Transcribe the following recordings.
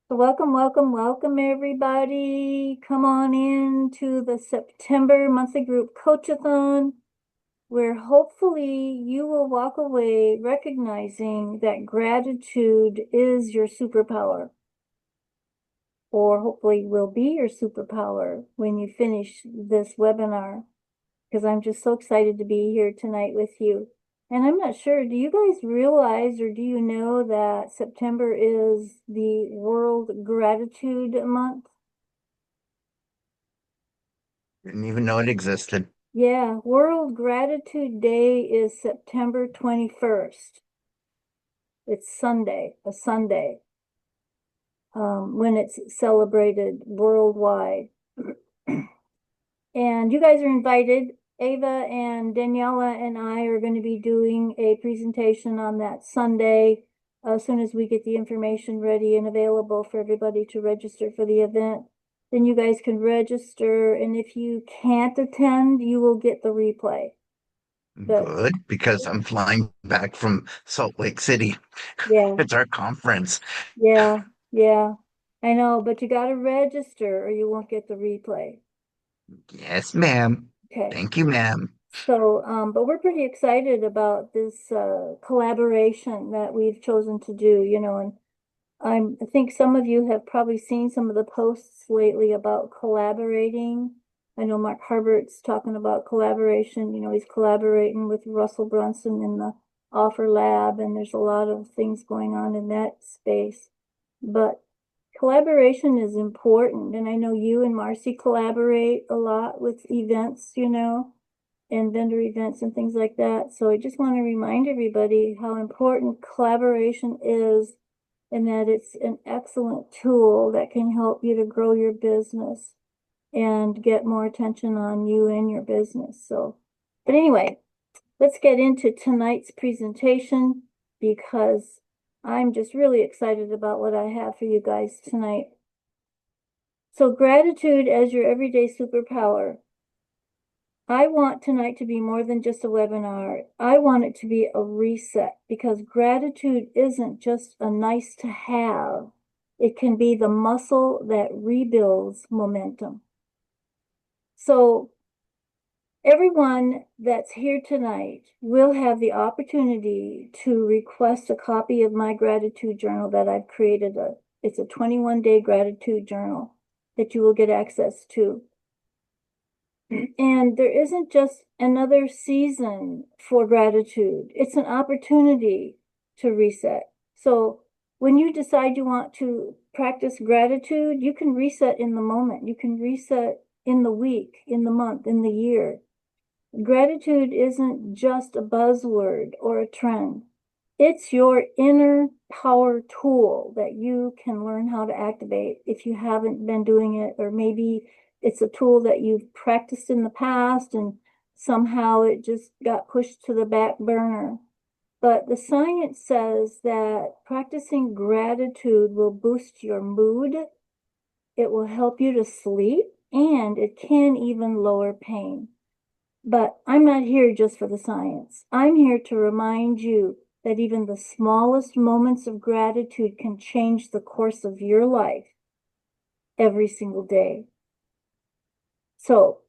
So welcome, everybody. Come on in to the September monthly group coachathon, where hopefully you will walk away recognizing that gratitude is your superpower, or hopefully will be your superpower when you finish this webinar, because I'm just so excited to be here tonight with you. And I'm not sure, do you guys realize or do you know that September is the World Gratitude Month? Didn't even know it existed. Yeah, World Gratitude Day is September 21st. It's Sunday, a Sunday, when it's celebrated worldwide. And you guys are invited. Ava and Daniela and I are going to be doing a presentation on that Sunday as soon as we get the information ready and available for everybody to register for the event. Then you guys can register, and if you can't attend, you will get the replay. But Good, because I'm flying back from Salt Lake City. yeah, It's our conference. yeah, yeah. I know, but you got to register or you won't get the replay. Yes, ma'am. Okay. Thank you, ma'am. So, but we're pretty excited about this collaboration that we've chosen to do, and I think some of you have probably seen some of the posts lately about collaborating. I know Mark Harbert's talking about collaboration. He's collaborating with Russell Brunson in the Offer Lab, and there's a lot of things going on in that space. But collaboration is important, and I know you and Marcy collaborate a lot with events, and vendor events and things like that. So I just want to remind everybody how important collaboration is and that it's an excellent tool that can help you to grow your business and get more attention on you and your business. So, but anyway, let's get into tonight's presentation because I'm just really excited about what I have for you guys tonight. So, gratitude as your everyday superpower. I want tonight to be more than just a webinar. I want it to be a reset because gratitude isn't just a nice to have. It can be the muscle that rebuilds momentum. So everyone that's here tonight will have the opportunity to request a copy of my gratitude journal that I've created. It's a 21-day gratitude journal that you will get access to. And there isn't just another season for gratitude. It's an opportunity to reset. So when you decide you want to practice gratitude, you can reset in the moment. You can reset in the week, in the month, in the year. Gratitude isn't just a buzzword or a trend. It's your inner power tool that you can learn how to activate if you haven't been doing it, or maybe it's a tool that you've practiced in the past and somehow it just got pushed to the back burner. But the science says that practicing gratitude will boost your mood, it will help you to sleep, and it can even lower pain. But I'm not here just for the science. I'm here to remind you that even the smallest moments of gratitude can change the course of your life every single day. So,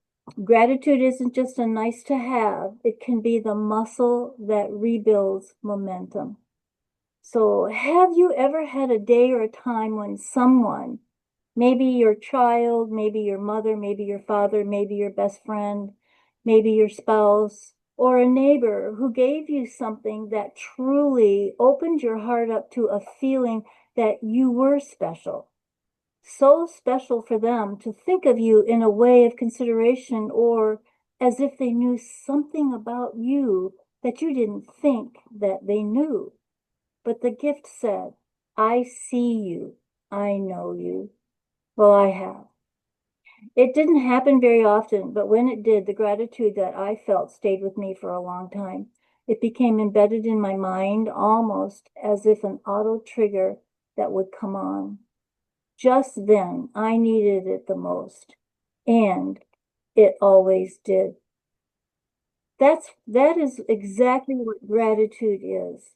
gratitude isn't just a nice to have, it can be the muscle that rebuilds momentum. So, have you ever had a day or a time when someone, maybe your child, maybe your mother, maybe your father, maybe your best friend, maybe your spouse, or a neighbor who gave you something that truly opened your heart up to a feeling that you were special? So special for them to think of you in a way of consideration or as if they knew something about you that you didn't think that they knew. But the gift said, I see you. I know you. Well, I have. It didn't happen very often, but when it did, the gratitude that I felt stayed with me for a long time. It became embedded in my mind almost as if an auto trigger that would come on. Just then, I needed it the most, and it always did. That is exactly what gratitude is.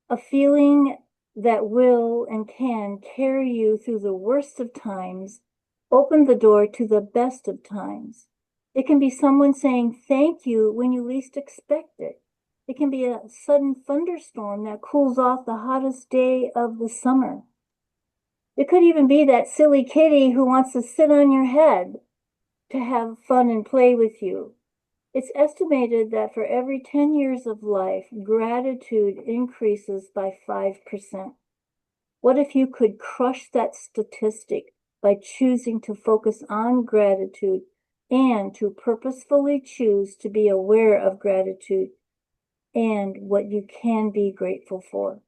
A feeling that will and can carry you through the worst of times, open the door to the best of times. It can be someone saying thank you when you least expect it. It can be a sudden thunderstorm that cools off the hottest day of the summer. It could even be that silly kitty who wants to sit on your head to have fun and play with you. It's estimated that for every 10 years of life, gratitude increases by 5%. What if you could crush that statistic by choosing to focus on gratitude and to purposefully choose to be aware of gratitude and what you can be grateful for?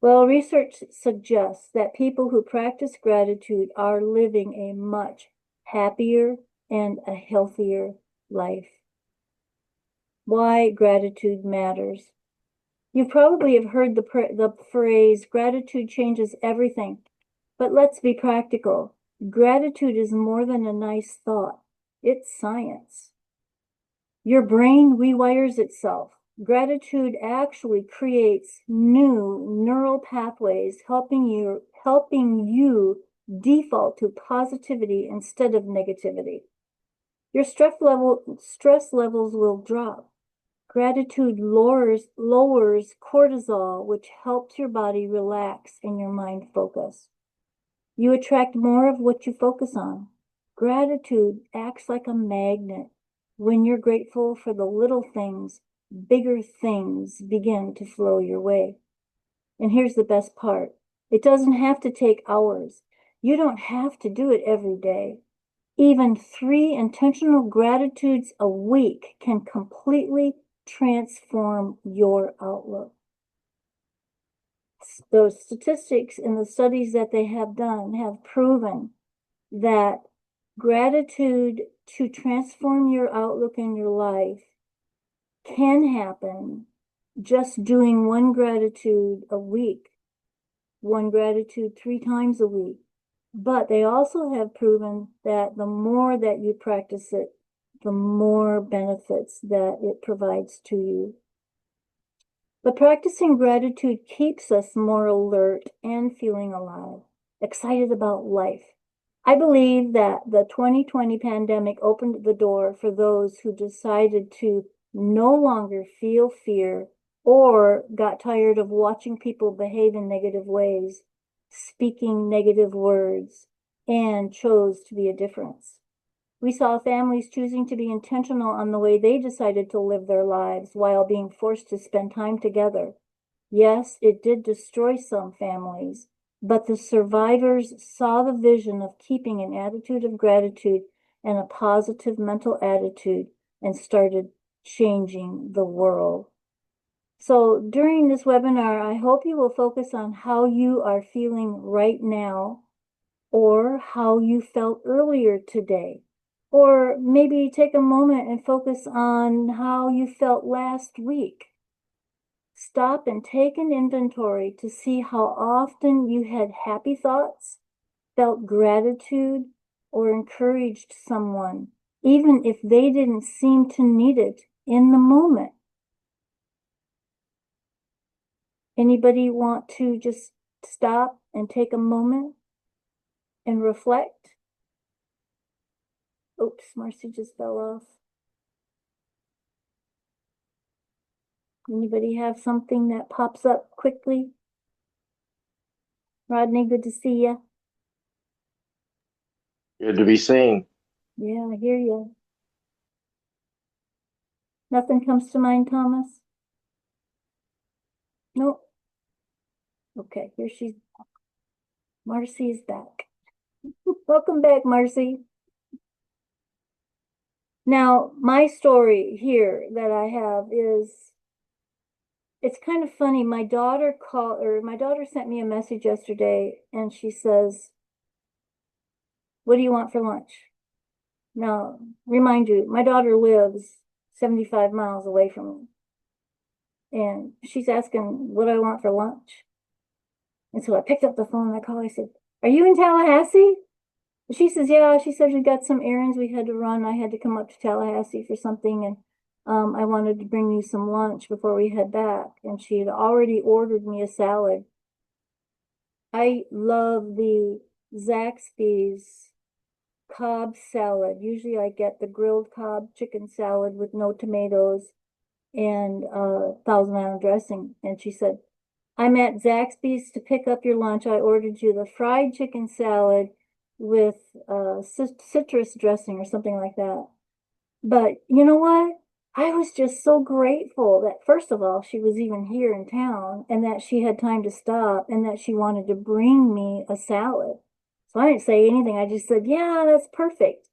Well, research suggests that people who practice gratitude are living a much happier and a healthier life. Why gratitude matters. You probably have heard the phrase, gratitude changes everything. But let's be practical. Gratitude is more than a nice thought. It's science. Your brain rewires itself. Gratitude actually creates new neural pathways, helping you default to positivity instead of negativity. Your stress levels will drop. Gratitude lowers cortisol, which helps your body relax and your mind focus. You attract more of what you focus on. Gratitude acts like a magnet. When you're grateful for the little things, bigger things begin to flow your way. And here's the best part. It doesn't have to take hours. You don't have to do it every day. Even 3 intentional gratitudes a week can completely transform your outlook. Those statistics and the studies that they have done have proven that gratitude to transform your outlook in your life can happen just doing one gratitude a week, one gratitude 3 times a week. But they also have proven that the more that you practice it, the more benefits that it provides to you. But practicing gratitude keeps us more alert and feeling alive, excited about life. I believe that the 2020 pandemic opened the door for those who decided to no longer feel fear or got tired of watching people behave in negative ways, speaking negative words, and chose to be a difference. We saw families choosing to be intentional on the way they decided to live their lives while being forced to spend time together. Yes, it did destroy some families, but the survivors saw the vision of keeping an attitude of gratitude and a positive mental attitude and started changing the world. So during this webinar, I hope you will focus on how you are feeling right now or how you felt earlier today. Or maybe take a moment and focus on how you felt last week. Stop and take an inventory to see how often you had happy thoughts, felt gratitude, or encouraged someone, even if they didn't seem to need it in the moment. Anybody want to just stop and take a moment and reflect? Oops, Marcy just fell off. Anybody have something that pops up quickly? Rodney, good to see you. Good to be seen. Yeah, I hear you. Nothing comes to mind, Thomas? Nope. Okay, here she's. Marcy is back. Welcome back, Marcy. Now, my story here that I have is, it's kind of funny. My daughter sent me a message yesterday and she says, "What do you want for lunch?" Now, remind you, my daughter lives 75 miles away from me. And she's asking what I want for lunch. And so I picked up the phone and I called. I said, "Are you in Tallahassee?" She says, "Yeah." She said, "We got some errands we had to run. I had to come up to Tallahassee for something. And I wanted to bring you some lunch before we head back." And she had already ordered me a salad. I love the Zaxby's Cobb salad. Usually I get the grilled Cobb chicken salad with no tomatoes and Thousand Island dressing. And she said, I'm at Zaxby's to pick up your lunch. I ordered you the fried chicken salad with citrus dressing or something like that. But you know what? I was just so grateful that, first of all, she was even here in town and that she had time to stop and that she wanted to bring me a salad. So I didn't say anything. I just said, yeah, that's perfect.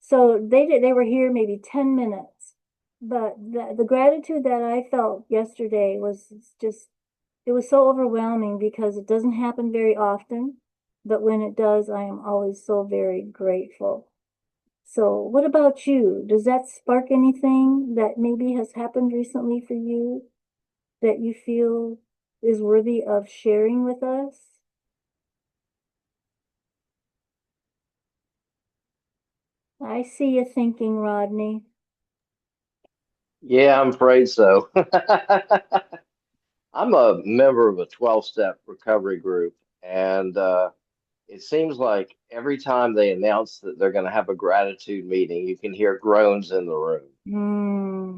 So they were here maybe 10 minutes. But the gratitude that I felt yesterday was just, it was so overwhelming because it doesn't happen very often. But when it does, I am always so very grateful. So, what about you? Does that spark anything that maybe has happened recently for you that you feel is worthy of sharing with us? I see you thinking, Rodney. Yeah, I'm afraid so. I'm a member of a 12-step recovery group, and it seems like every time they announce that they're going to have a gratitude meeting, you can hear groans in the room. Hmm.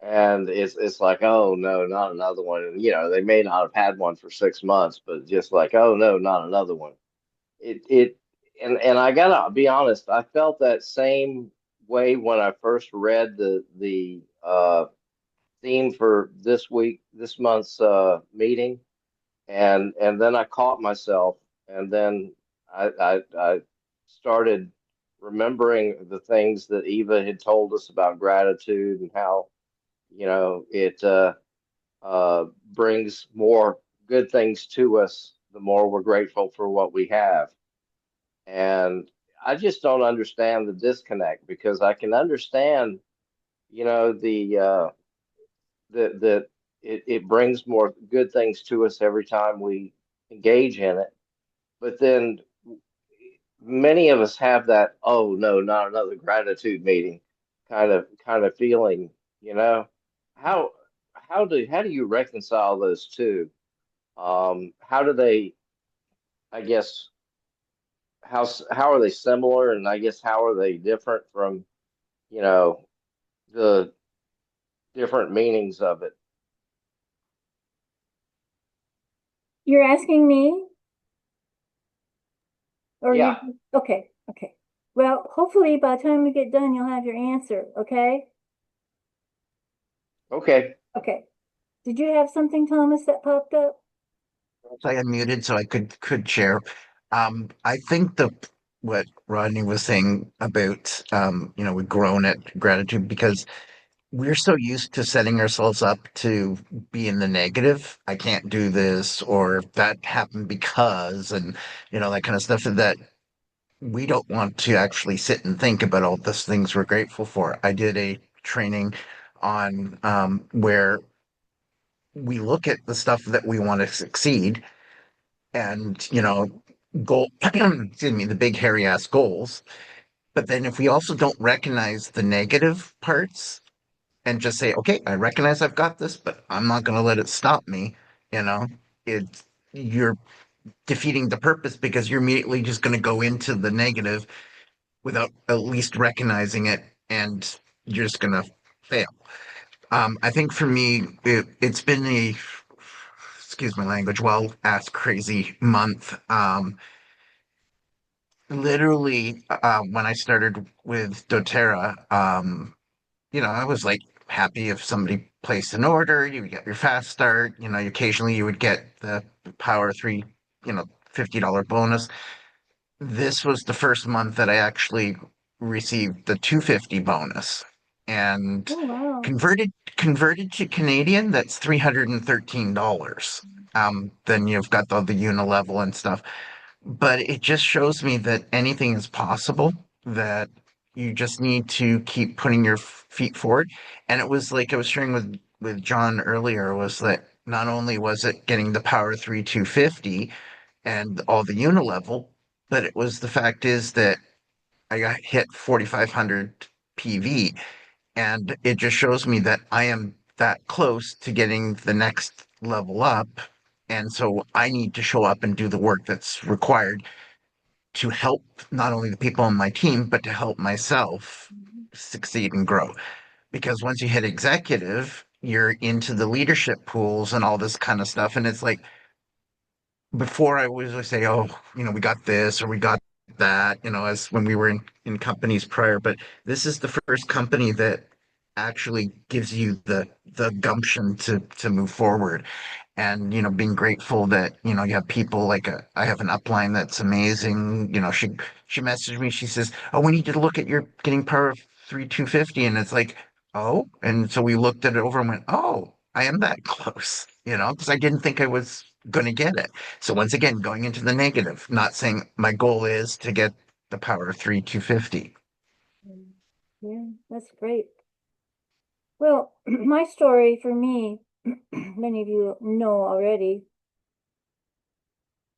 And it's like, oh no, not another one. And they may not have had one for 6 months, but just like, oh no, not another one. It and I gotta be honest, I felt that same way when I first read the theme for this month's meeting, and then I caught myself, and then I started remembering the things that Eva had told us about gratitude and how it brings more good things to us the more we're grateful for what we have. And I just don't understand the disconnect because I can understand, that it brings more good things to us every time we engage in it. But then many of us have that, oh no, not another gratitude meeting kind of feeling, you know. How how do you reconcile those two? How do they, I guess, how are they similar, and I guess how are they different from, you know, the different meanings of it? You're asking me, or Yeah. you? Okay, okay. Well, hopefully by the time we get done, you'll have your answer. Okay, Okay. okay. Did you have something, Thomas, that popped up? So I unmuted so I could share. I think the what Rodney was saying about we've grown at gratitude because we're so used to setting ourselves up to be in the negative. I can't do this, or that happened because, and that kind of stuff that we don't want to actually sit and think about all the things we're grateful for. I did a training on where we look at the stuff that we want to succeed and goal excuse me, the big hairy ass goals. But then if we also don't recognize the negative parts and just say, okay, I recognize I've got this, but I'm not going to let it stop me, you know, it's you're defeating the purpose because you're immediately just going to go into the negative without at least recognizing it, and you're just going to fail. I think for me, it's been a, excuse my language, well, ass crazy month. Literally, when I started with doTERRA, I was like happy if somebody placed an order, you would get your fast start, occasionally you would get the power three, $50 bonus. This was the first month that I actually received the 250 bonus, and Oh, wow. converted to Canadian, that's $313. Then you've got the unilevel and stuff. But it just shows me that anything is possible, that you just need to keep putting your feet forward. And it was like I was sharing with John earlier, was that not only was it getting the Power 3 250 and all the unilevel, but it was the fact is that I got hit 4,500 PV, and it just shows me that I am that close to getting the next level up, And so I need to show up and do the work that's required to help not only the people on my team, but to help myself succeed and grow. Because once you hit executive, you're into the leadership pools and all this kind of stuff. And it's like, before I was always say, oh, we got this or we got that, as when we were in companies prior. But this is the first company that actually gives you the gumption to move forward. And being grateful that you have people like I have an upline that's amazing. She messaged me, she says, oh, we need to look at your getting power of 3250. And it's like, oh. And so we looked at it over and went, oh, I am that close, because I didn't think I was going to get it. So once again, going into the negative, not saying my goal is to get the power of 3250. Yeah, that's great. Well, my story for me, many of you know already.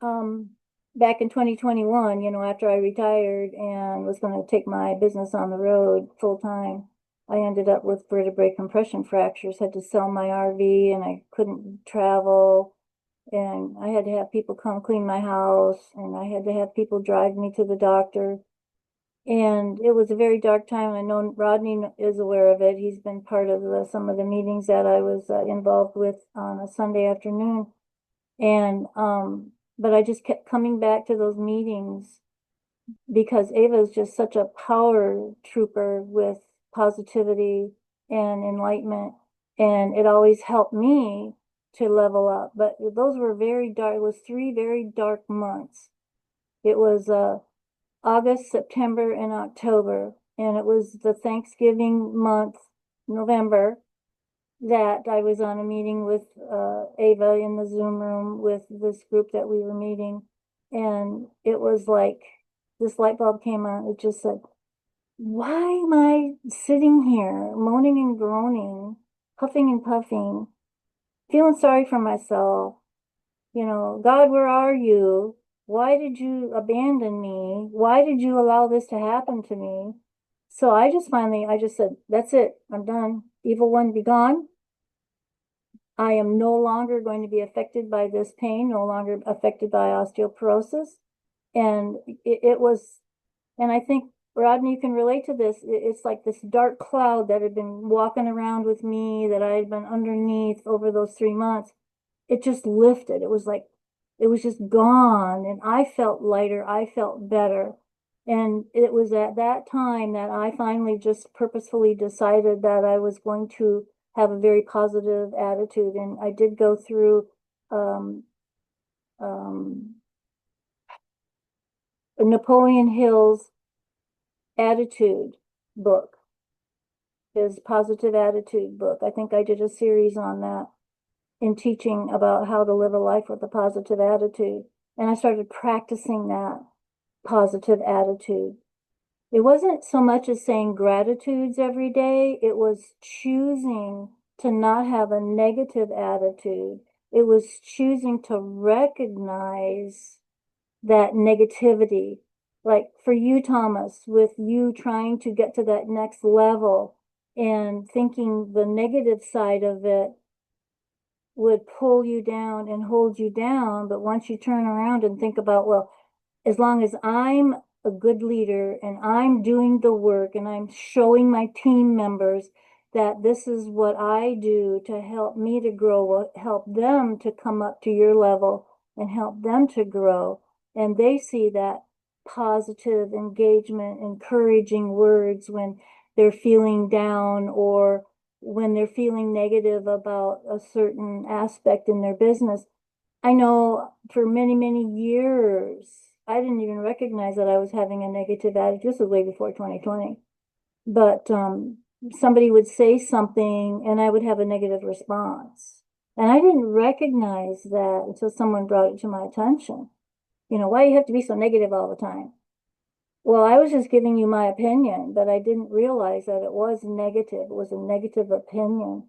Um, Back in 2021, after I retired and was going to take my business on the road full time, I ended up with vertebrae compression fractures, had to sell my RV and I couldn't travel. And I had to have people come clean my house and I had to have people drive me to the doctor. And it was a very dark time. I know Rodney is aware of it. He's been part of some of the meetings that I was involved with on a Sunday afternoon. And, but I just kept coming back to those meetings because Ava is just such a power trooper with positivity and enlightenment. And it always helped me to level up. But those were very dark. It was 3 very dark months. It was August, September, and October. And it was the Thanksgiving month, November, that I was on a meeting with Ava in the Zoom room with this group that we were meeting. And it was like this light bulb came on. It just said, why am I sitting here moaning and groaning, puffing and puffing, feeling sorry for myself? God, where are you? Why did you abandon me? Why did you allow this to happen to me? So I just said, that's it. I'm done. Evil one, be gone. I am no longer going to be affected by this pain, no longer affected by osteoporosis. And it was, and I think, Rodney, you can relate to this. It's like this dark cloud that had been walking around with me that I had been underneath over those 3 months. It just lifted. It was like, it was just gone. And I felt lighter. I felt better. And it was at that time that I finally just purposefully decided that I was going to have a very positive attitude. And I did go through um, um, Napoleon Hill's attitude book, his positive attitude book. I think I did a series on that in teaching about how to live a life with a positive attitude. And I started practicing that positive attitude. It wasn't so much as saying gratitudes every day, it was choosing to not have a negative attitude. It was choosing to recognize that negativity. Like for you, Thomas, with you trying to get to that next level and thinking the negative side of it would pull you down and hold you down. But once you turn around and think about, well, as long as I'm a good leader and I'm doing the work and I'm showing my team members that this is what I do to help me to grow, help them to come up to your level and help them to grow. And they see that positive engagement, encouraging words when they're feeling down or when they're feeling negative about a certain aspect in their business. I know for many, many years, I didn't even recognize that I was having a negative attitude. This was way before 2020. But somebody would say something and I would have a negative response. And I didn't recognize that until someone brought it to my attention. Why do you have to be so negative all the time? Well, I was just giving you my opinion, but I didn't realize that it was negative. It was a negative opinion.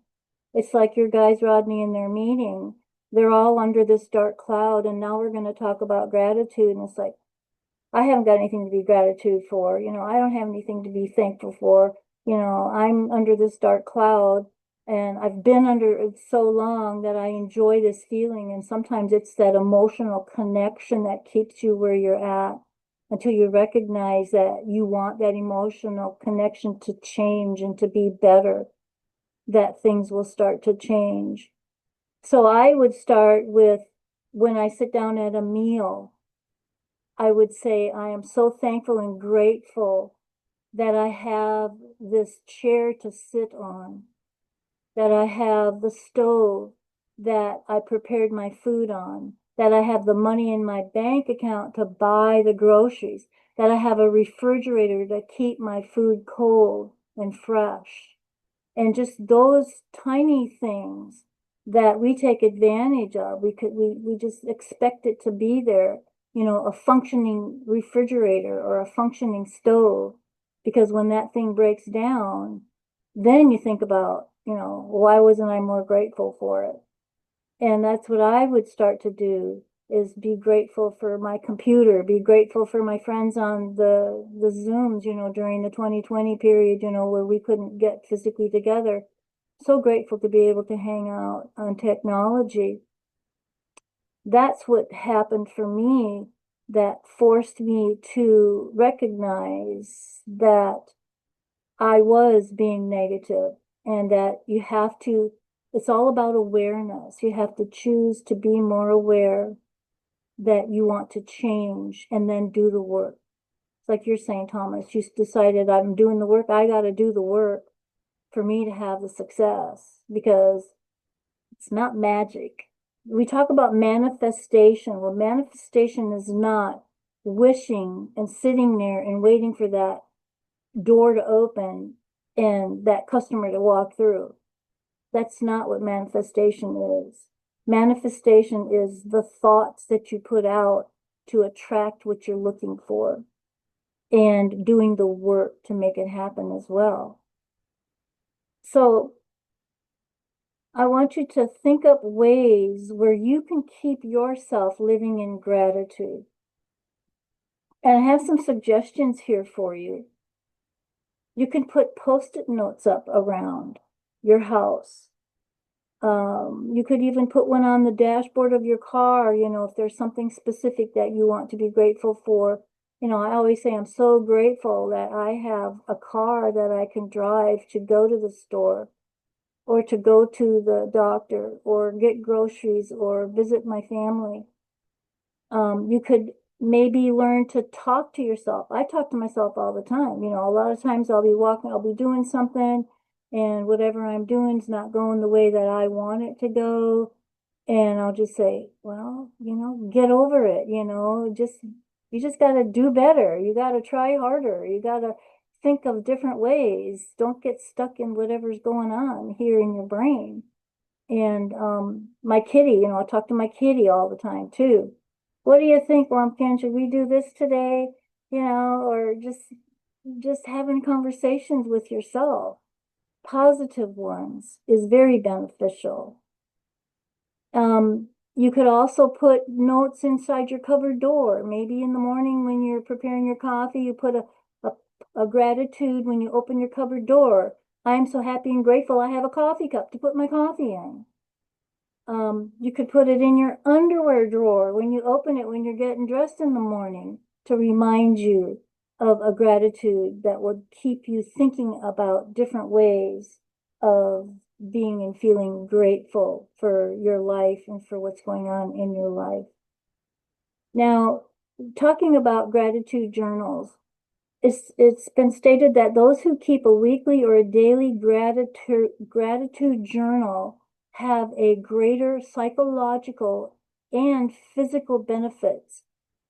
It's like your guys, Rodney, in their meeting. They're all under this dark cloud, and now we're going to talk about gratitude. And it's like, I haven't got anything to be gratitude for. I don't have anything to be thankful for. I'm under this dark cloud. And I've been under it so long that I enjoy this feeling. And sometimes it's that emotional connection that keeps you where you're at until you recognize that you want that emotional connection to change and to be better, that things will start to change. So I would start with when I sit down at a meal, I would say, I am so thankful and grateful that I have this chair to sit on, that I have the stove that I prepared my food on, that I have the money in my bank account to buy the groceries, that I have a refrigerator to keep my food cold and fresh. And just those tiny things that we take advantage of, we just expect it to be there, a functioning refrigerator or a functioning stove, because when that thing breaks down, then you think about, why wasn't I more grateful for it? And that's what I would start to do, is be grateful for my computer, be grateful for my friends on the Zooms, during the 2020 period, where we couldn't get physically together. So grateful to be able to hang out on technology. That's what happened for me, that forced me to recognize that I was being negative, and that it's all about awareness. You have to choose to be more aware that you want to change and then do the work. It's like you're saying, Thomas, you decided, I'm doing the work. I got to do the work for me to have the success, because it's not magic. We talk about manifestation. Well, manifestation is not wishing and sitting there and waiting for that door to open and that customer to walk through. That's not what manifestation is. Manifestation is the thoughts that you put out to attract what you're looking for, and doing the work to make it happen as well. So I want you to think up ways where you can keep yourself living in gratitude. And I have some suggestions here for you. You can put post-it notes up around your house. You could even put one on the dashboard of your car, if there's something specific that you want to be grateful for. I always say I'm so grateful that I have a car that I can drive to go to the store, or to go to the doctor, or get groceries, or visit my family. You could maybe learn to talk to yourself. I talk to myself all the time. A lot of times I'll be walking, I'll be doing something, and whatever I'm doing is not going the way that I want it to go. And I'll just say, well, get over it, you just got to do better. You got to try harder. You got to think of different ways. Don't get stuck in whatever's going on here in your brain. And my kitty, I talk to my kitty all the time too. What do you think, Lumpkin? Should we do this today? Or just having conversations with yourself, positive ones, is very beneficial. You could also put notes inside your cupboard door. Maybe in the morning when you're preparing your coffee, you put a gratitude when you open your cupboard door. I am so happy and grateful I have a coffee cup to put my coffee in. You could put it in your underwear drawer when you open it when you're getting dressed in the morning, to remind you of a gratitude that would keep you thinking about different ways of being and feeling grateful for your life and for what's going on in your life. Now, talking about gratitude journals, it's been stated that those who keep a weekly or a daily gratitude journal have a greater psychological and physical benefits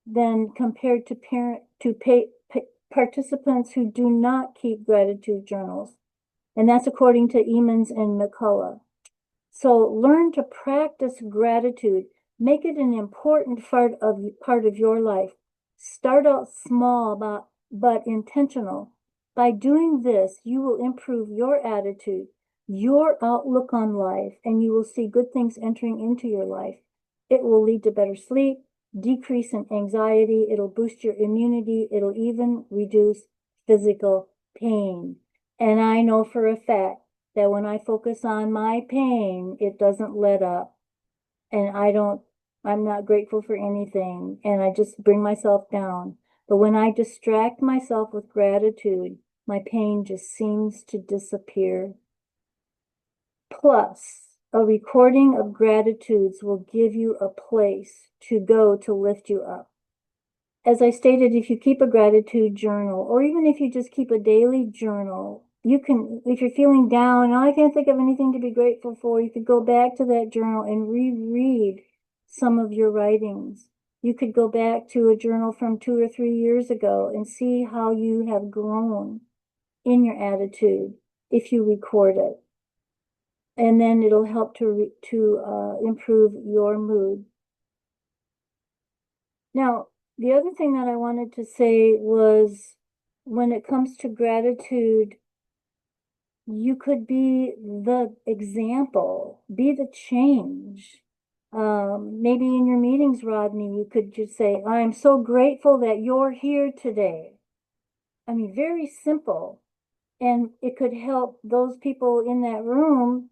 than compared to participants who do not keep gratitude journals. And that's according to Emmons and McCullough. So learn to practice gratitude. Make it an important part of your life. Start out small, but intentional. By doing this, you will improve your attitude, your outlook on life, and you will see good things entering into your life. It will lead to better sleep, decrease in anxiety. It'll boost your immunity. It'll even reduce physical pain. And I know for a fact that when I focus on my pain, it doesn't let up. And I'm not grateful for anything. And I just bring myself down. But when I distract myself with gratitude, my pain just seems to disappear. Plus, a recording of gratitudes will give you a place to go to lift you up. As I stated, if you keep a gratitude journal, or even if you just keep a daily journal, you can, if you're feeling down, and I can't think of anything to be grateful for, you could go back to that journal and reread some of your writings. You could go back to a journal from 2 or 3 years ago and see how you have grown in your attitude if you record it. And then it'll help to improve your mood. Now, the other thing that I wanted to say was when it comes to gratitude, you could be the example, be the change. Maybe in your meetings, Rodney, you could just say, I'm so grateful that you're here today. I mean, very simple. And it could help those people in that room.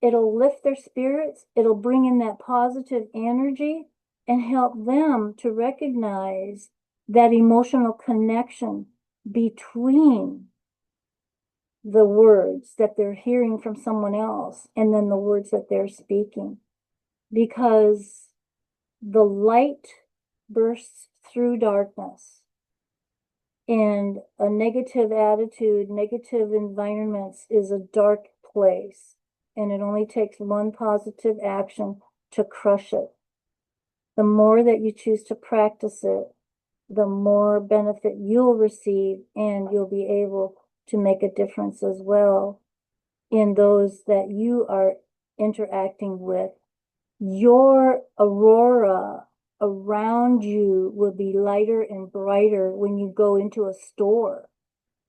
It'll lift their spirits. It'll bring in that positive energy and help them to recognize that emotional connection between the words that they're hearing from someone else and then the words that they're speaking. Because the light bursts through darkness, and a negative attitude, negative environments is a dark place, and it only takes one positive action to crush it. The more that you choose to practice it, the more benefit you'll receive, and you'll be able to make a difference as well in those that you are interacting with. Your aurora around you will be lighter and brighter when you go into a store.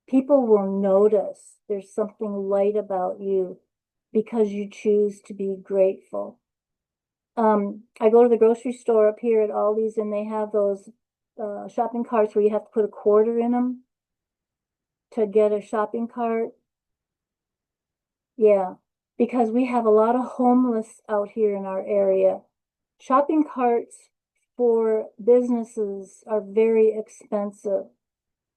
People will notice there's something light about you because you choose to be grateful. I go to the grocery store up here at Aldi's, and they have those shopping carts where you have to put a quarter in them to get a shopping cart. Yeah, because we have a lot of homeless out here in our area. Shopping carts for businesses are very expensive.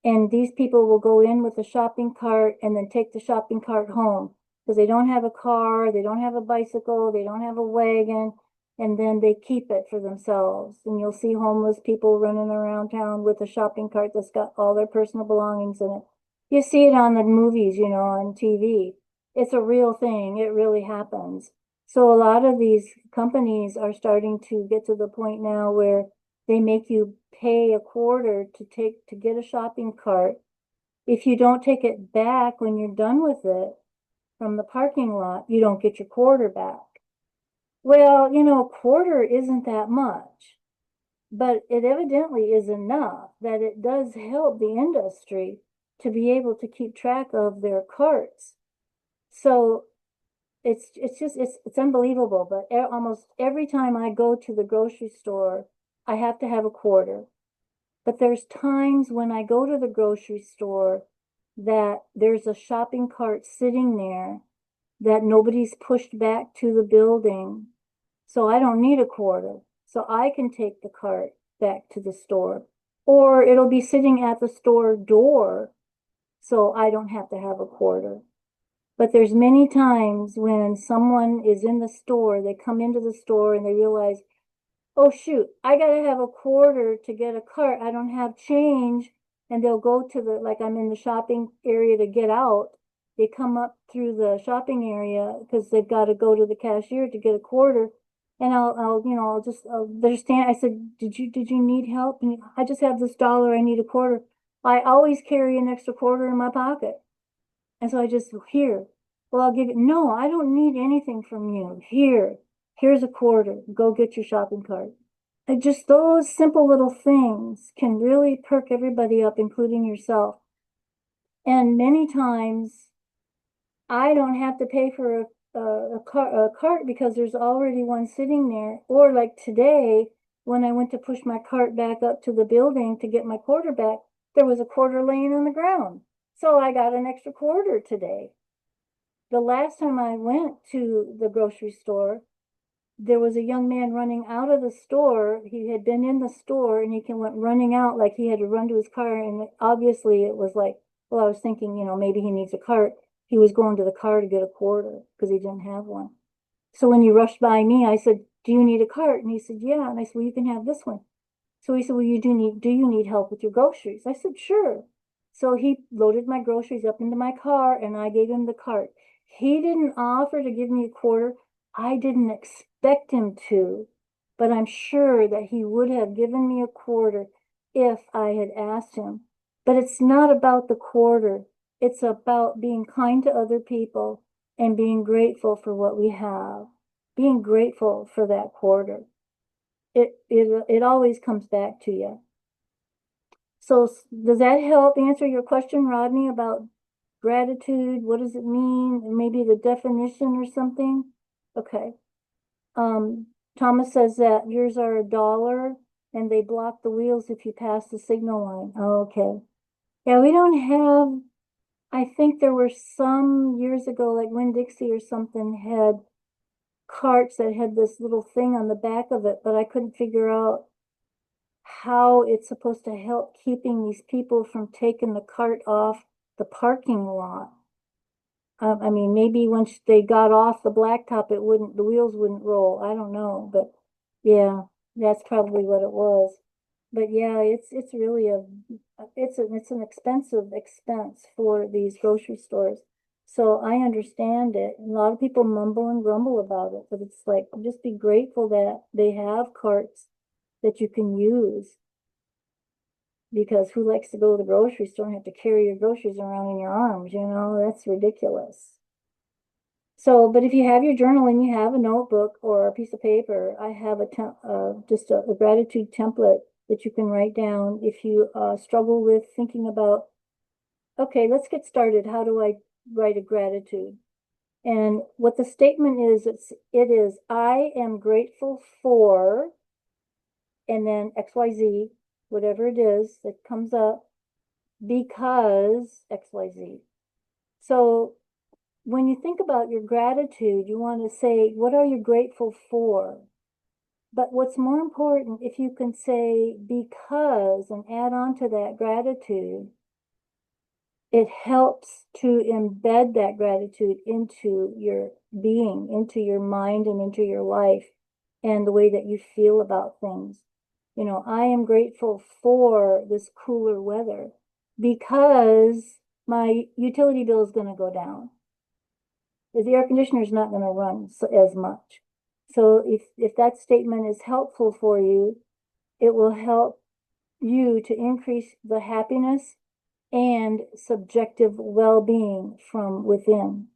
And these people will go in with a shopping cart and then take the shopping cart home because they don't have a car, they don't have a bicycle, they don't have a wagon, and then they keep it for themselves. And you'll see homeless people running around town with a shopping cart that's got all their personal belongings in it. You see it on the movies, on TV. It's a real thing. It really happens. So a lot of these companies are starting to get to the point now where they make you pay a quarter to get a shopping cart. If you don't take it back when you're done with it from the parking lot, you don't get your quarter back. Well, a quarter isn't that much, but it evidently is enough that it does help the industry to be able to keep track of their carts. So it's unbelievable. But almost every time I go to the grocery store, I have to have a quarter. But there's times when I go to the grocery store that there's a shopping cart sitting there that nobody's pushed back to the building. So I don't need a quarter. So I can take the cart back to the store. Or it'll be sitting at the store door, so I don't have to have a quarter. But there's many times when someone is in the store, they come into the store and they realize, oh shoot, I gotta have a quarter to get a cart. I don't have change. And they'll go to like I'm in the shopping area to get out. They come up through the shopping area because they've got to go to the cashier to get a quarter. And they're standing. I said, did you need help? And I just have this dollar. I need a quarter. I always carry an extra quarter in my pocket. And so I just, here, well, I'll give it. No, I don't need anything from you. Here's a quarter. Go get your shopping cart. And just those simple little things can really perk everybody up, including yourself. And many times I don't have to pay for a cart because there's already one sitting there. Or like today, when I went to push my cart back up to the building to get my quarter back, there was a quarter laying on the ground. So I got an extra quarter today. the last time I went to the grocery store, there was a young man running out of the store. He had been in the store and went running out like he had to run to his car. And obviously it was like, well, I was thinking, maybe he needs a cart. He was going to the car to get a quarter because he didn't have one. So when he rushed by me, I said, do you need a cart? And he said, yeah. And I said, well, you can have this one. So he said, well, do you need help with your groceries? I said, sure. So he loaded my groceries up into my car and I gave him the cart. He didn't offer to give me a quarter. I didn't expect him to, but I'm sure that he would have given me a quarter if I had asked him. But it's not about the quarter. It's about being kind to other people and being grateful for what we have, being grateful for that quarter. It always comes back to you. So does that help answer your question, Rodney, about gratitude? What does it mean? And maybe the definition or something? Okay. Um, Thomas says that yours are $1 and they block the wheels if you pass the signal line. Oh, okay. Yeah, we don't have, I think there were some years ago, like Winn-Dixie or something had carts that had this little thing on the back of it, but I couldn't figure out how it's supposed to help keeping these people from taking the cart off the parking lot. I mean, maybe once they got off the blacktop, the wheels wouldn't roll. I don't know, but yeah, that's probably what it was. But yeah, it's really it's an expensive expense for these grocery stores. So I understand it. A lot of people mumble and grumble about it, but it's like just be grateful that they have carts that you can use, because who likes to go to the grocery store and have to carry your groceries around in your arms? That's ridiculous. So, but if you have your journal and you have a notebook or a piece of paper, I have just a gratitude template that you can write down if you struggle with thinking about, okay, let's get started. How do I write a gratitude? And what the statement is, it is, I am grateful for, and then XYZ, whatever it is that comes up, because XYZ. So when you think about your gratitude, you want to say, what are you grateful for? But what's more important, if you can say because and add on to that gratitude, it helps to embed that gratitude into your being, into your mind, and into your life, and the way that you feel about things. I am grateful for this cooler weather because my utility bill is going to go down. The air conditioner is not going to run as much. So if that statement is helpful for you, it will help you to increase the happiness and subjective well-being from within.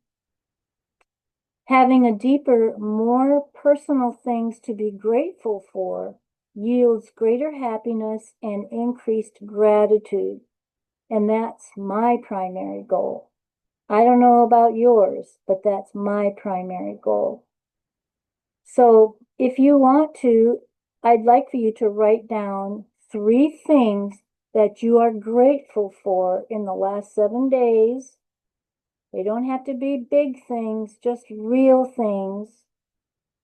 Having a deeper, more personal things to be grateful for yields greater happiness and increased gratitude. And that's my primary goal. I don't know about yours, but that's my primary goal. So if you want to, I'd like for you to write down 3 things that you are grateful for in the last 7 days. They don't have to be big things, just real things.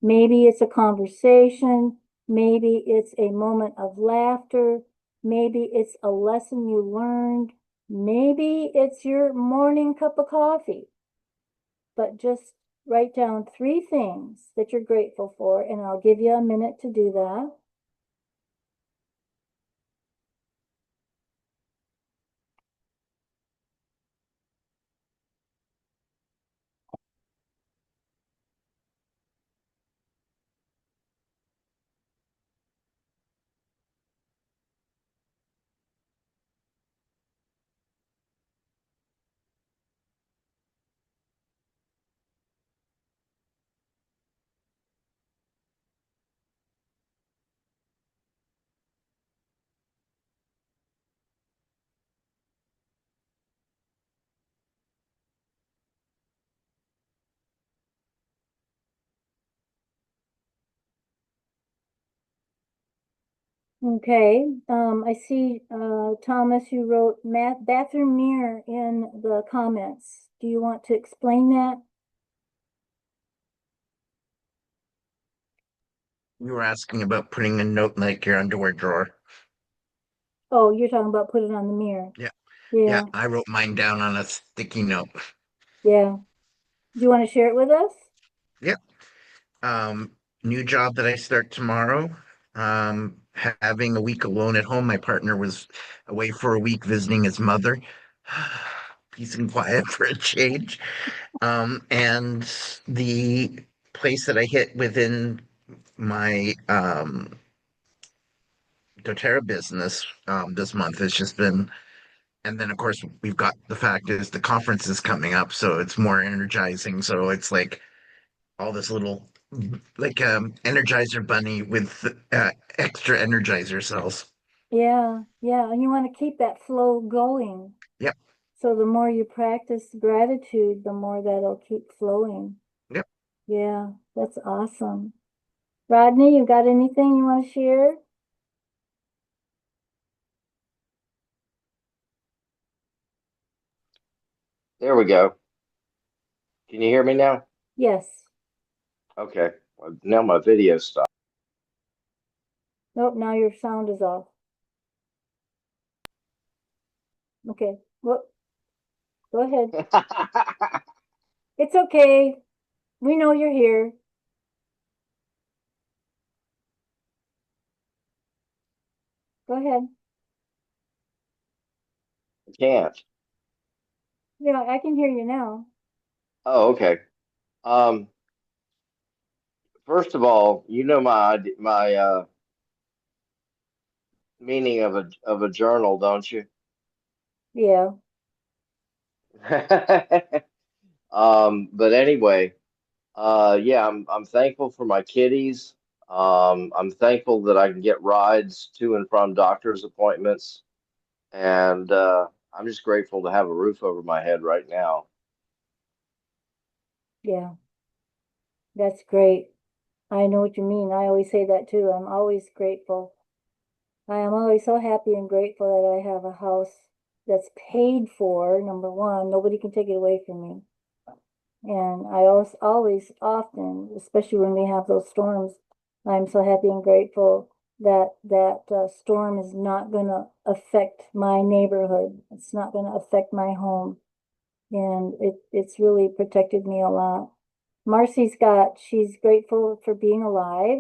Maybe it's a conversation. Maybe it's a moment of laughter. Maybe it's a lesson you learned. Maybe it's your morning cup of coffee. But just write down 3 things that you're grateful for, and I'll give you a minute to do that. Okay, I see, Thomas, you wrote bathroom mirror in the comments. Do you want to explain that? You were asking about putting a note in like your underwear drawer. Oh, you're talking about put it on the mirror. Yeah. Yeah, Yeah, I wrote mine down on a sticky note. yeah. Do you want to share it with us? Yep. Um, New job that I start tomorrow. Having a week alone at home. My partner was away for a week visiting his mother. Peace and quiet for a change. And the place that I hit within my doTERRA business this month has just been, and then of course we've got the fact is the conference is coming up, so it's more energizing. So it's like all this little like energizer bunny with extra energizer cells. Yeah, yeah. And you want to keep that flow going. Yep, So the more you practice gratitude, the more that'll keep flowing. yep. Yeah, that's awesome. Rodney, you got anything you want to share? There we go. Can you hear me now? Yes. Okay. Well, now my video stopped. Nope, now your sound is off. Okay. Well, go ahead. It's okay. We know you're here. Go ahead. I can't. Yeah, I can hear you now. Oh, okay. Um, First of all, you know my meaning of a journal, don't you? Yeah, But anyway, yeah, I'm thankful for my kitties. I'm thankful that I can get rides to and from doctor's appointments, and I'm just grateful to have a roof over my head right now. yeah. That's great. I know what you mean. I always say that too. I'm always grateful. I am always so happy and grateful that I have a house that's paid for, number one. Nobody can take it away from me. And I always often, especially when we have those storms, I'm so happy and grateful that storm is not going to affect my neighborhood. It's not going to affect my home, and it's really protected me a lot. She's grateful for being alive.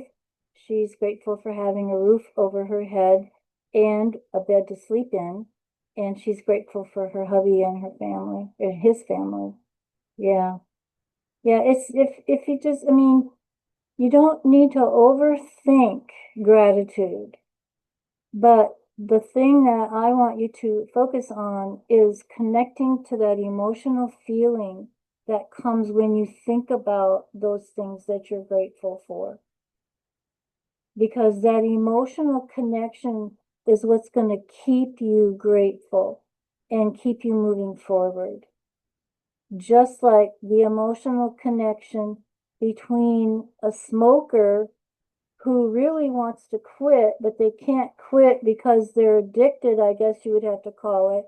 She's grateful for having a roof over her head and a bed to sleep in. And she's grateful for her hubby and her family, and his family. Yeah. Yeah, it's if you just, I mean, you don't need to overthink gratitude, but the thing that I want you to focus on is connecting to that emotional feeling that comes when you think about those things that you're grateful for. Because that emotional connection is what's going to keep you grateful and keep you moving forward. Just like the emotional connection between a smoker who really wants to quit, but they can't quit because they're addicted, I guess you would have to call it.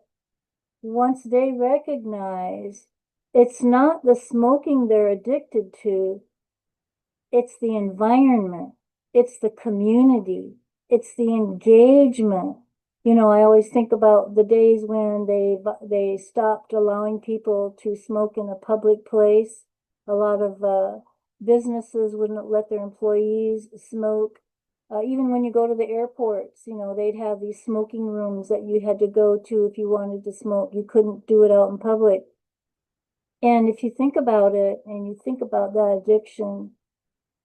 Once they recognize it's not the smoking they're addicted to, it's the environment, it's the community, it's the engagement. You know, I always think about the days when they stopped allowing people to smoke in a public place. A lot of businesses wouldn't let their employees smoke. Even when you go to the airports, you know, they'd have these smoking rooms that you had to go to if you wanted to smoke. You couldn't do it out in public. And if you think about it and you think about that addiction,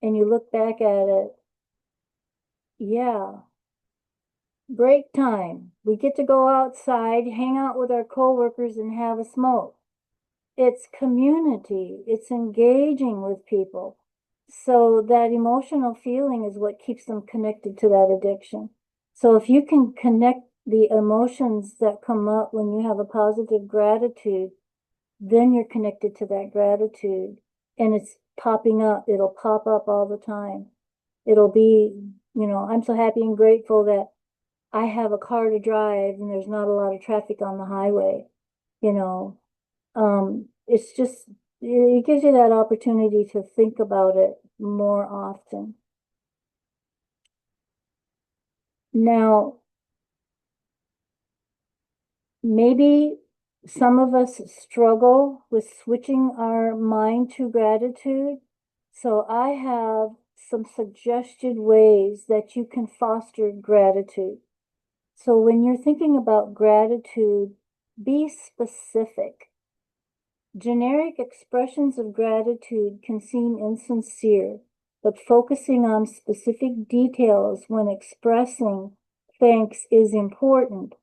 and you look back at it, yeah, break time. We get to go outside, hang out with our coworkers, and have a smoke. It's community, it's engaging with people. So that emotional feeling is what keeps them connected to that addiction. So if you can connect the emotions that come up when you have a positive gratitude, then you're connected to that gratitude and it's popping up. It'll pop up all the time. It'll be, you know, I'm so happy and grateful that I have a car to drive and there's not a lot of traffic on the highway, you know. It's just, it gives you that opportunity to think about it more often. Now, maybe some of us struggle with switching our mind to gratitude. So I have some suggested ways that you can foster gratitude. So when you're thinking about gratitude, be specific. Generic expressions of gratitude can seem insincere, but focusing on specific details when expressing thanks is important.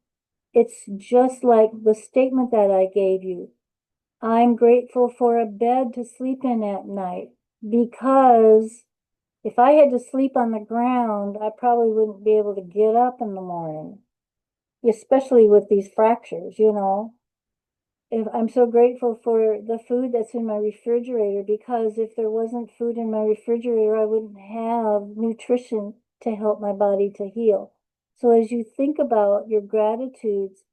It's just like the statement that I gave you. I'm grateful for a bed to sleep in at night because if I had to sleep on the ground, I probably wouldn't be able to get up in the morning, especially with these fractures. If I'm so grateful for the food that's in my refrigerator because if there wasn't food in my refrigerator, I wouldn't have nutrition to help my body to heal. So as you think about your gratitudes,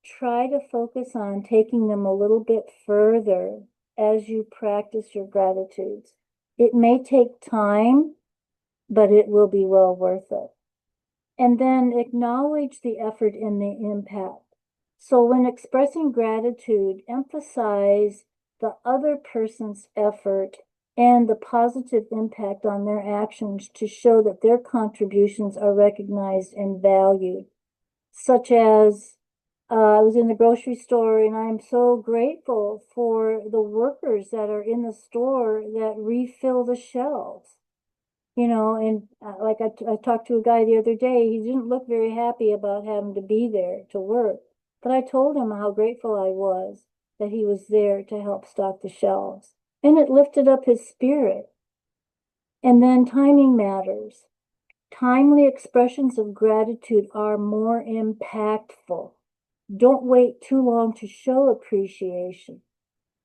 try to focus on taking them a little bit further as you practice your gratitudes. It may take time, but it will be well worth it. And then acknowledge the effort and the impact. So when expressing gratitude, emphasize the other person's effort and the positive impact on their actions to show that their contributions are recognized and valued, such as I was in the grocery store and I'm so grateful for the workers that are in the store that refill the shelves. And like I talked to a guy the other day, he didn't look very happy about having to be there to work. But I told him how grateful I was that he was there to help stock the shelves. And it lifted up his spirit. And then timing matters. Timely expressions of gratitude are more impactful. Don't wait too long to show appreciation.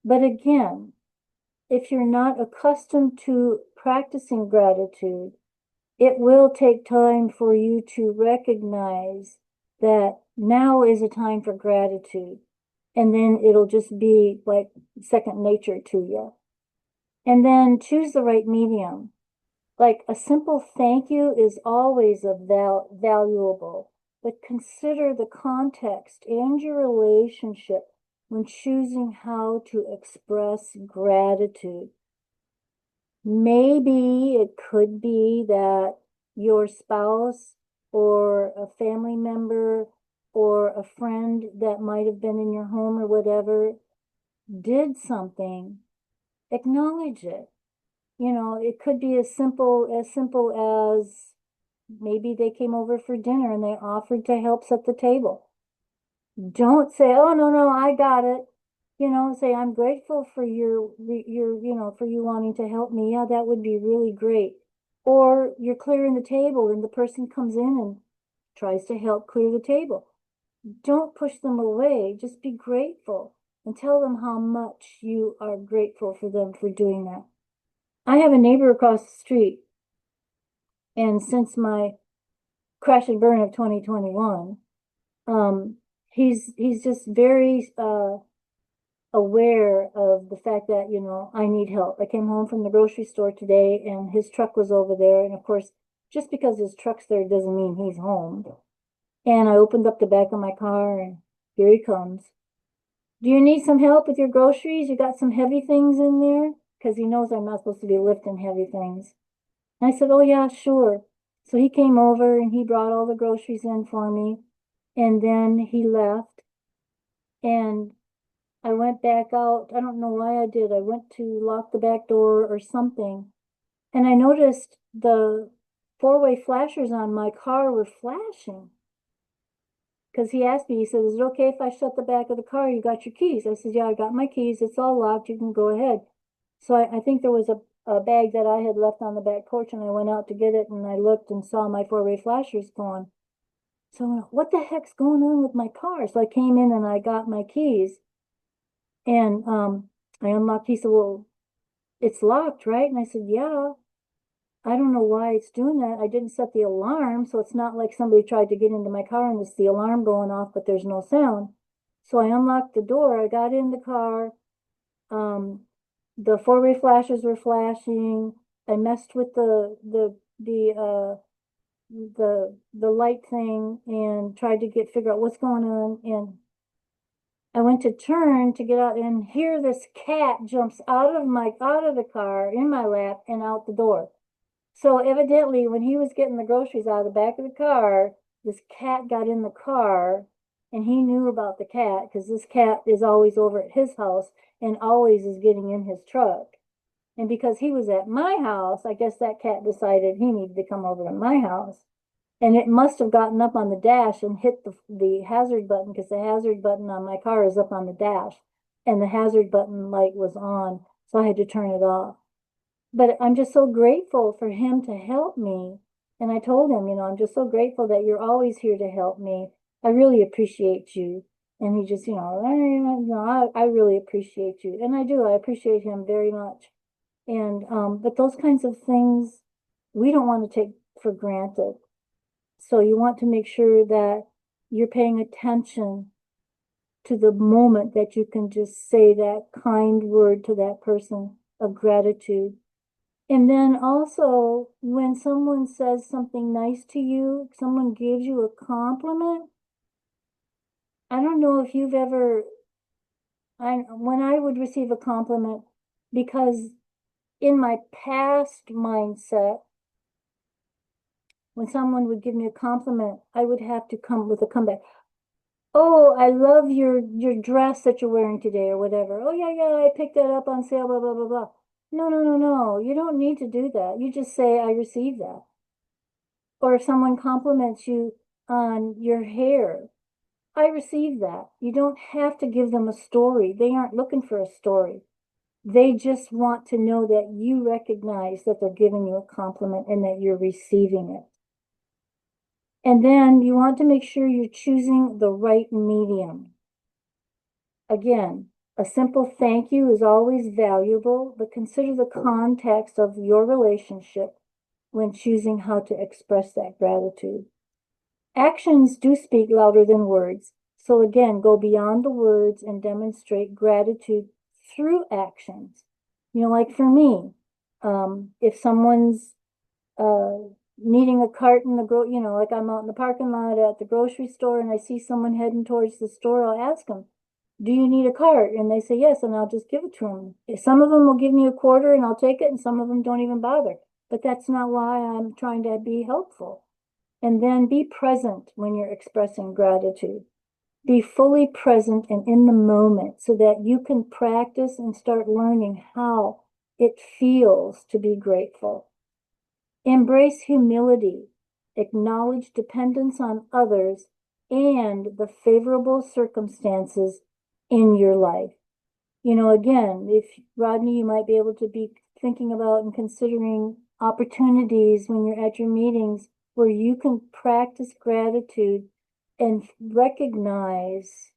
But again, if you're not accustomed to practicing gratitude, it will take time for you to recognize that now is a time for gratitude. And then it'll just be like second nature to you. And then choose the right medium. Like a simple thank you is always valuable, but consider the context and your relationship when choosing how to express gratitude. Maybe it could be that your spouse or a family member or a friend that might have been in your home or whatever did something. Acknowledge it. It could be as simple as maybe they came over for dinner and they offered to help set the table. Don't say, "Oh, no, no, I got it." Say, "I'm grateful for for you wanting to help me. Yeah, that would be really great." Or you're clearing the table and the person comes in and tries to help clear the table. Don't push them away. Just be grateful and tell them how much you are grateful for them for doing that. I have a neighbor across the street, and since my crash and burn of 2021, um, he's just very aware of the fact that, I need help. I came home from the grocery store today and his truck was over there. And of course, just because his truck's there doesn't mean he's home. And I opened up the back of my car and here he comes. "Do you need some help with your groceries? You got some heavy things in there?" Because he knows I'm not supposed to be lifting heavy things. And I said, "Oh, yeah, sure." So he came over and he brought all the groceries in for me. And then he left. And I went back out. I don't know why I did. I went to lock the back door or something. And I noticed the four-way flashers on my car were flashing. Because he asked me, he said, "Is it okay if I shut the back of the car? You got your keys?" I said, "Yeah, I got my keys. It's all locked. You can go ahead." So I think there was a bag that I had left on the back porch and I went out to get it and I looked and saw my four-way flashers gone. So I went, "What the heck's going on with my car?" So I came in and I got my keys and I unlocked. He said, "Well, it's locked, right?" And I said, "Yeah." "I don't know why it's doing that. I didn't set the alarm, so it's not like somebody tried to get into my car and it's the alarm going off, but there's no sound." So I unlocked the door. I got in the car. Um, the four-way flashes were flashing. I messed with the the light thing and tried to figure out what's going on. And I went to turn to get out, and here this cat jumps out of the car in my lap and out the door. So evidently, when he was getting the groceries out of the back of the car, this cat got in the car, and he knew about the cat because this cat is always over at his house and always is getting in his truck. And because he was at my house, I guess that cat decided he needed to come over to my house. And it must have gotten up on the dash and hit the hazard button, because the hazard button on my car is up on the dash. And the hazard button light was on, so I had to turn it off. But I'm just so grateful for him to help me. And I told him, I'm just so grateful that you're always here to help me. I really appreciate you. And he just, I really appreciate you. And I do, I appreciate him very much. And, but those kinds of things we don't want to take for granted. So you want to make sure that you're paying attention to the moment that you can just say that kind word to that person of gratitude. And then also, when someone says something nice to you, someone gives you a compliment. I don't know if you've ever, when I would receive a compliment, because in my past mindset, when someone would give me a compliment, I would have to come with a comeback. Oh, I love your dress that you're wearing today, or whatever. Oh yeah, yeah, I picked that up on sale, blah, blah, blah, blah. No, no, no, no. You don't need to do that. You just say, I received that. Or if someone compliments you on your hair, I received that. You don't have to give them a story. They aren't looking for a story. They just want to know that you recognize that they're giving you a compliment and that you're receiving it. And then you want to make sure you're choosing the right medium. Again, a simple thank you is always valuable, but consider the context of your relationship when choosing how to express that gratitude. Actions do speak louder than words. So again, go beyond the words and demonstrate gratitude through actions. Like for me, if someone's uh, needing a cart in like I'm out in the parking lot at the grocery store and I see someone heading towards the store, I'll ask them, do you need a cart? And they say yes, and I'll just give it to them. Some of them will give me a quarter and I'll take it, and some of them don't even bother. But that's not why I'm trying to be helpful. And then be present when you're expressing gratitude. Be fully present and in the moment so that you can practice and start learning how it feels to be grateful. Embrace humility, acknowledge dependence on others and the favorable circumstances in your life. Again, if Rodney, you might be able to be thinking about and considering opportunities when you're at your meetings where you can practice gratitude and recognize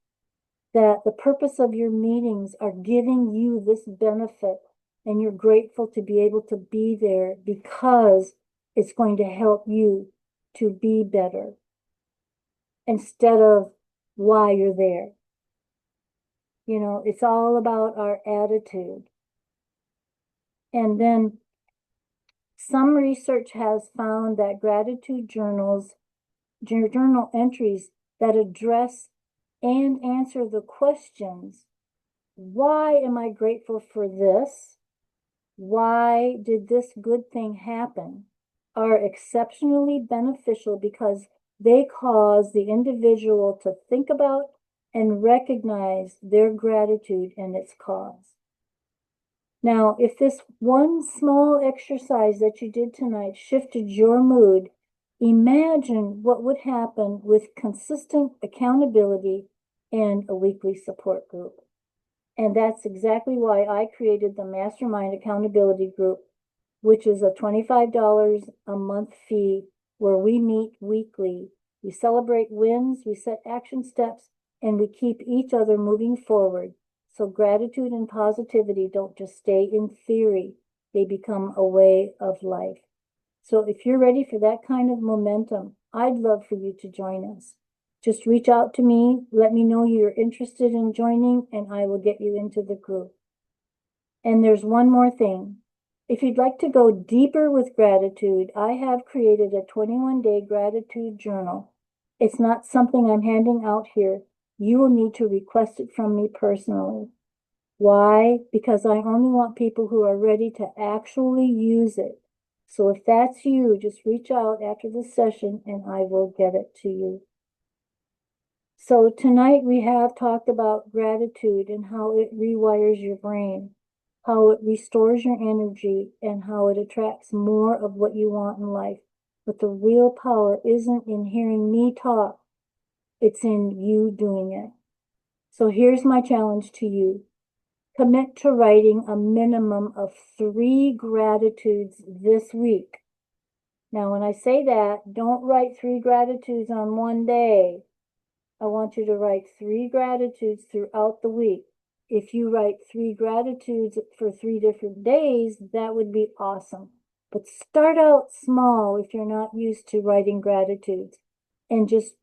that the purpose of your meetings are giving you this benefit, and you're grateful to be able to be there because it's going to help you to be better instead of why you're there. It's all about our attitude. And then some research has found that gratitude journal entries that address and answer the questions, why am I grateful for this? Why did this good thing happen? Are exceptionally beneficial because they cause the individual to think about and recognize their gratitude and its cause. Now, if this one small exercise that you did tonight shifted your mood, imagine what would happen with consistent accountability and a weekly support group. And that's exactly why I created the Mastermind Accountability Group, which is a $25 a month fee where we meet weekly. We celebrate wins, we set action steps, and we keep each other moving forward. So gratitude and positivity don't just stay in theory, they become a way of life. So if you're ready for that kind of momentum, I'd love for you to join us. Just reach out to me, let me know you're interested in joining, and I will get you into the group. And there's one more thing. If you'd like to go deeper with gratitude, I have created a 21-day gratitude journal. It's not something I'm handing out here. You will need to request it from me personally. Why? Because I only want people who are ready to actually use it. So if that's you, just reach out after this session and I will get it to you. So tonight we have talked about gratitude and how it rewires your brain, how it restores your energy, and how it attracts more of what you want in life. But the real power isn't in hearing me talk, it's in you doing it. So here's my challenge to you. Commit to writing a minimum of 3 gratitudes this week. Now, when I say that, don't write 3 gratitudes on one day. I want you to write 3 gratitudes throughout the week. If you write 3 gratitudes for 3 different days, that would be awesome. But start out small if you're not used to writing gratitudes. And just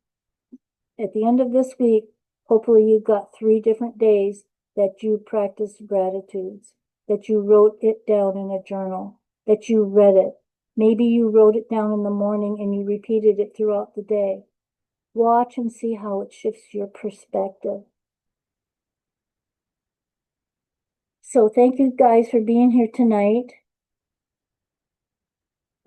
at the end of this week, hopefully you've got 3 different days that you practiced gratitudes, that you wrote it down in a journal, that you read it. Maybe you wrote it down in the morning and you repeated it throughout the day. Watch and see how it shifts your perspective. So thank you guys for being here tonight.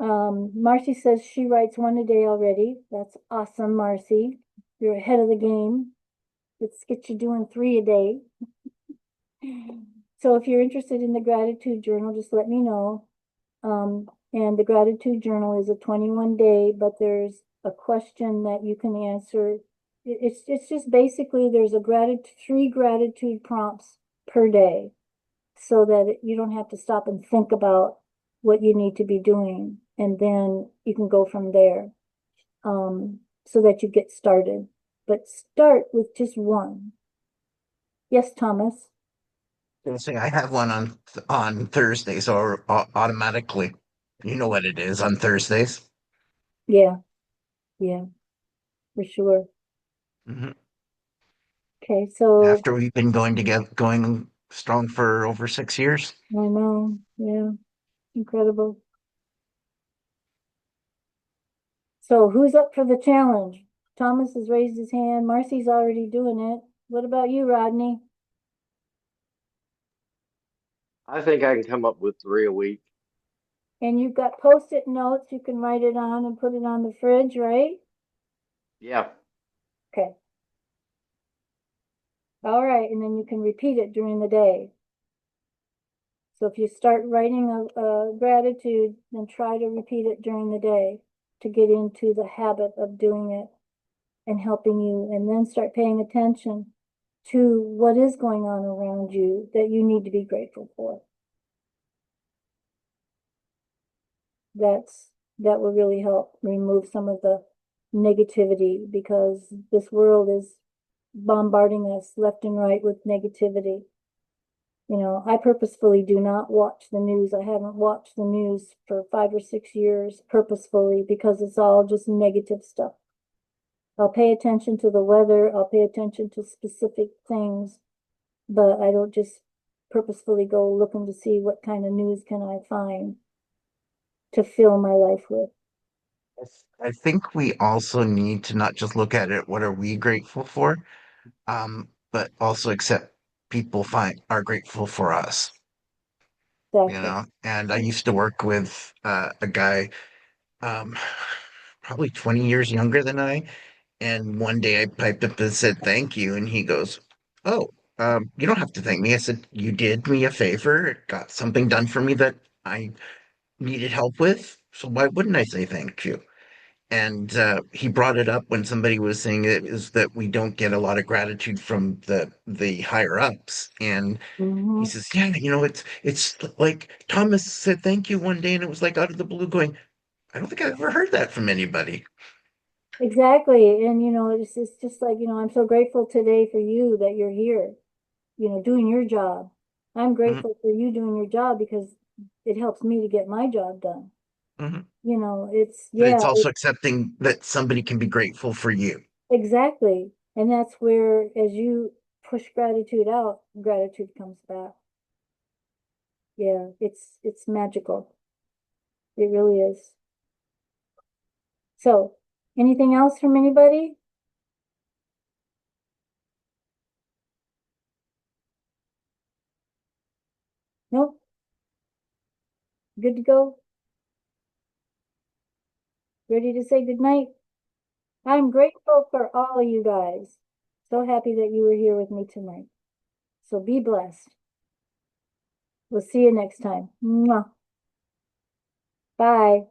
Marcy says she writes 1 a day already. That's awesome, Marcy. You're ahead of the game. Let's get you doing 3 a day. So if you're interested in the gratitude journal, just let me know. And the gratitude journal is a 21-day, but there's a question that you can answer. It's just basically there's 3 gratitude prompts per day, so that you don't have to stop and think about what you need to be doing, and then you can go from there. So that you get started. But start with just one. Yes, Thomas. I was saying I have one on Thursdays or automatically. You know what it is on Thursdays. Yeah, yeah, for sure. Hmm. Okay, so After we've been going strong for over 6 years. I know, yeah, incredible. So who's up for the challenge? Thomas has raised his hand. Marcy's already doing it. What about you, Rodney? I think I can come up with 3 a week. And you've got post-it notes you can write it on and put it on the fridge, right? Yeah. Okay. All right, and then you can repeat it during the day. So if you start writing a gratitude, then try to repeat it during the day to get into the habit of doing it and helping you, and then start paying attention to what is going on around you that you need to be grateful for. That's that will really help remove some of the negativity, because this world is bombarding us left and right with negativity. I purposefully do not watch the news. I haven't watched the news for 5 or 6 years purposefully, because it's all just negative stuff. I'll pay attention to the weather, I'll pay attention to specific things, but I don't just purposefully go looking to see what kind of news can I find to fill my life with. I think we also need to not just look at it, what are we grateful for, but also accept people find are grateful for us, Exactly. And I used to work with a guy, um, probably 20 years younger than I, and one day I piped up and said thank you, and he goes, "Oh, you don't have to thank me." I said, "You did me a favor, got something done for me that I needed help with, so why wouldn't I say thank you?" And he brought it up when somebody was saying it is that we don't get a lot of gratitude from the higher ups, and he Mhm. says, "Yeah, it's like Thomas said thank you one day, and it was like out of the blue, going, I don't think I've ever heard that from anybody." Exactly. And it's just like, I'm so grateful today for you that you're here, doing your job. I'm Mhm, grateful for you doing your job because it helps me to get my job done. mhm. It's, But yeah, it's also accepting that somebody can be grateful for you. exactly. And that's where, as you push gratitude out, gratitude comes back. Yeah, it's magical. It really is. So, anything else from anybody? Nope. Good to go. Ready to say good night? I'm grateful for all of you guys. So happy that you were here with me tonight. So be blessed. We'll see you next time. Mwah. Bye.